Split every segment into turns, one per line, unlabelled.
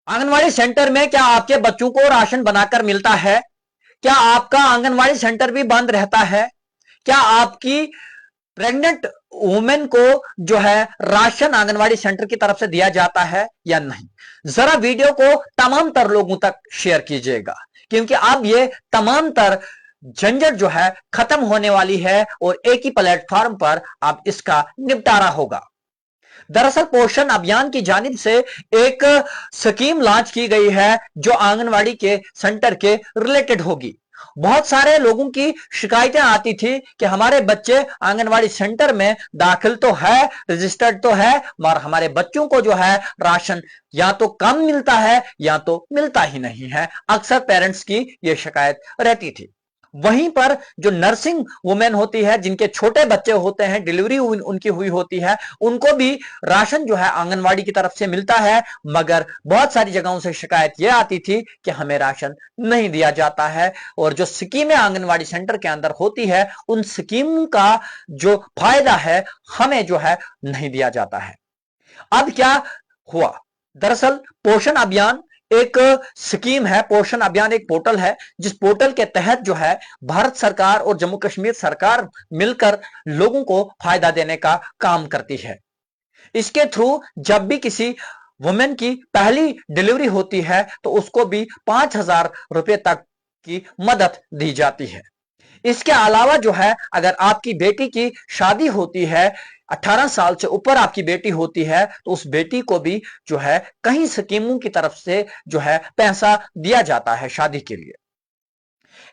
Anganwadi centre में क्या आपके बच्चों को राशन बनाकर मिलता है? क्या आपका आंगनवाड़ी सेंटर भी बंद रहता है? क्या आपकी प्रेग्नेंट वुमेन को जो है राशन आंगनवाड़ी सेंटर की तरफ से दिया जाता है या नहीं? जरा वीडियो को तमाम तर लोगों तक शेयर कीजिएगा, क्योंकि अब ये तमाम तर झंझट जो है खत्म होने वाली है और एक ही प्लेटफॉर्म पर अब इसका निपटारा होगा। दरअसल पोषण अभियान की जानिब से एक स्कीम लॉन्च की गई है जो आंगनवाड़ी के सेंटर के रिलेटेड होगी। बहुत सारे लोगों की शिकायतें आती थी कि हमारे बच्चे आंगनवाड़ी सेंटर में दाखिल तो है, रजिस्टर्ड तो है, मगर हमारे बच्चों को जो है राशन या तो कम मिलता है या तो मिलता ही नहीं है। अक्सर पेरेंट्स की यह शिकायत रहती थी। वहीं पर जो नर्सिंग वुमेन होती है, जिनके छोटे बच्चे होते हैं, डिलीवरी उनकी हुई होती है, उनको भी राशन जो है आंगनवाड़ी की तरफ से मिलता है, मगर बहुत सारी जगहों से शिकायत यह आती थी कि हमें राशन नहीं दिया जाता है और जो स्कीमें आंगनवाड़ी सेंटर के अंदर होती है उन स्कीम का जो फायदा है हमें जो है नहीं दिया जाता है। अब क्या हुआ? दरअसल पोषण अभियान एक स्कीम है। पोषण अभियान एक पोर्टल है जिस पोर्टल के तहत जो है भारत सरकार और जम्मू कश्मीर सरकार मिलकर लोगों को फायदा देने का काम करती है। इसके थ्रू जब भी किसी वुमेन की पहली डिलीवरी होती है तो उसको भी 5,000 रुपए तक की मदद दी जाती है। इसके अलावा जो है अगर आपकी बेटी की शादी होती है, 18 साल से ऊपर आपकी बेटी होती है, तो उस बेटी को भी जो है कई स्कीमों की तरफ से जो है पैसा दिया जाता है शादी के लिए।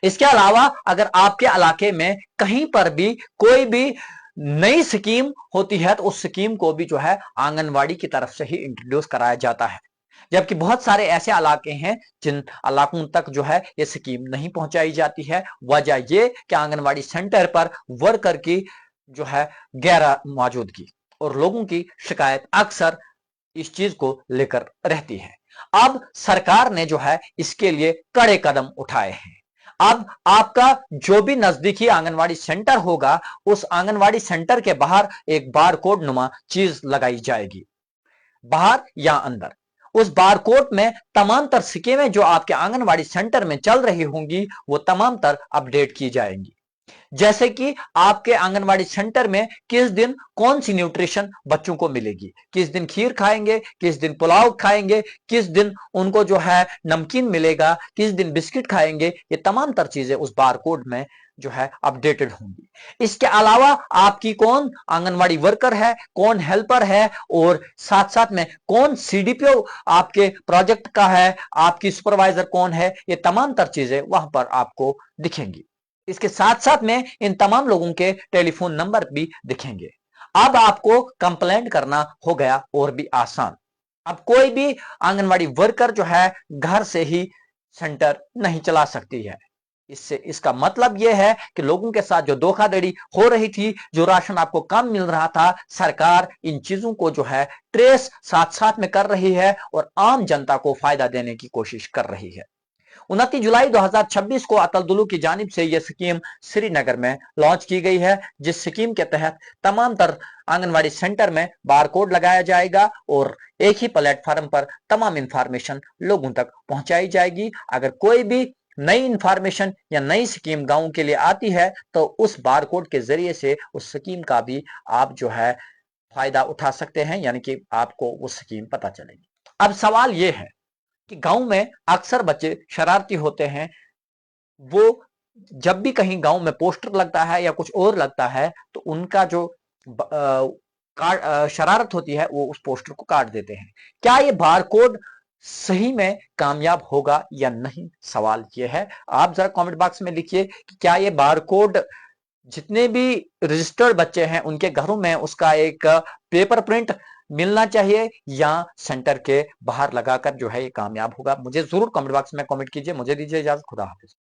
इसके अलावा अगर आपके इलाके में कहीं पर भी कोई भी नई स्कीम होती है तो उस स्कीम को भी जो है आंगनवाड़ी की तरफ से ही इंट्रोड्यूस कराया जाता है। जबकि बहुत सारे ऐसे इलाके हैं जिन इलाकों तक जो है ये स्कीम नहीं पहुंचाई जाती है। वजह ये कि आंगनवाड़ी सेंटर पर वर्कर की जो है गैर मौजूदगी और लोगों की शिकायत अक्सर इस चीज को लेकर रहती है। अब सरकार ने जो है इसके लिए कड़े कदम उठाए हैं। अब आपका जो भी नजदीकी आंगनवाड़ी सेंटर होगा उस आंगनवाड़ी सेंटर के बाहर एक बार कोड नुमा चीज लगाई जाएगी, बाहर या अंदर। उस बारकोड में तमाम तर स्कीमें जो आपके आंगनवाड़ी सेंटर में चल रही होंगी वो तमाम तर अपडेट की जाएंगी। जैसे कि आपके आंगनवाड़ी सेंटर में किस दिन कौन सी न्यूट्रिशन बच्चों को मिलेगी, किस दिन खीर खाएंगे, किस दिन पुलाव खाएंगे, किस दिन उनको जो है नमकीन मिलेगा, किस दिन बिस्किट खाएंगे, ये तमाम तर चीजें उस बारकोड में जो है अपडेटेड होंगी। इसके अलावा आपकी कौन आंगनवाड़ी वर्कर है, कौन हेल्पर है और साथ साथ में कौन सीडीपीओ आपके प्रोजेक्ट का है, आपकी सुपरवाइजर कौन है, ये तमाम तर चीजें वहां पर आपको दिखेंगी। इसके साथ साथ में इन तमाम लोगों के टेलीफोन नंबर भी दिखेंगे। अब आपको कंप्लेंट करना हो गया और भी आसान। अब कोई भी आंगनवाड़ी वर्कर जो है घर से ही सेंटर नहीं चला सकती है। इससे इसका मतलब यह है कि लोगों के साथ जो धोखाधड़ी हो रही थी, जो राशन आपको कम मिल रहा था, सरकार इन चीजों को जो है ट्रेस साथ साथ में कर रही है और आम जनता को फायदा देने की कोशिश कर रही है। 29 जुलाई 2026 को अटल दुलू की जानिब से यह स्कीम श्रीनगर में लॉन्च की गई है, जिस स्कीम के तहत तमाम तर आंगनवाड़ी सेंटर में बारकोड लगाया जाएगा और एक ही प्लेटफॉर्म पर तमाम इंफॉर्मेशन लोगों तक पहुंचाई जाएगी। अगर कोई भी नई इंफॉर्मेशन या नई स्कीम गांव के लिए आती है तो उस बारकोड के जरिए से उस स्कीम का भी आप जो है फायदा उठा सकते हैं, यानी कि आपको वो स्कीम पता चलेगी। अब सवाल यह है कि गांव में अक्सर बच्चे शरारती होते हैं। वो जब भी कहीं गांव में पोस्टर लगता है या कुछ और लगता है तो उनका जो शरारत होती है वो उस पोस्टर को काट देते हैं। क्या ये बारकोड सही में कामयाब होगा या नहीं, सवाल ये है। आप जरा कमेंट बॉक्स में लिखिए कि क्या ये बारकोड जितने भी रजिस्टर्ड बच्चे हैं उनके घरों में उसका एक पेपर प्रिंट मिलना चाहिए या सेंटर के बाहर लगाकर जो है ये कामयाब होगा। मुझे जरूर कमेंट बॉक्स में कमेंट कीजिए। मुझे दीजिए इजाजत। खुदा हाफिज।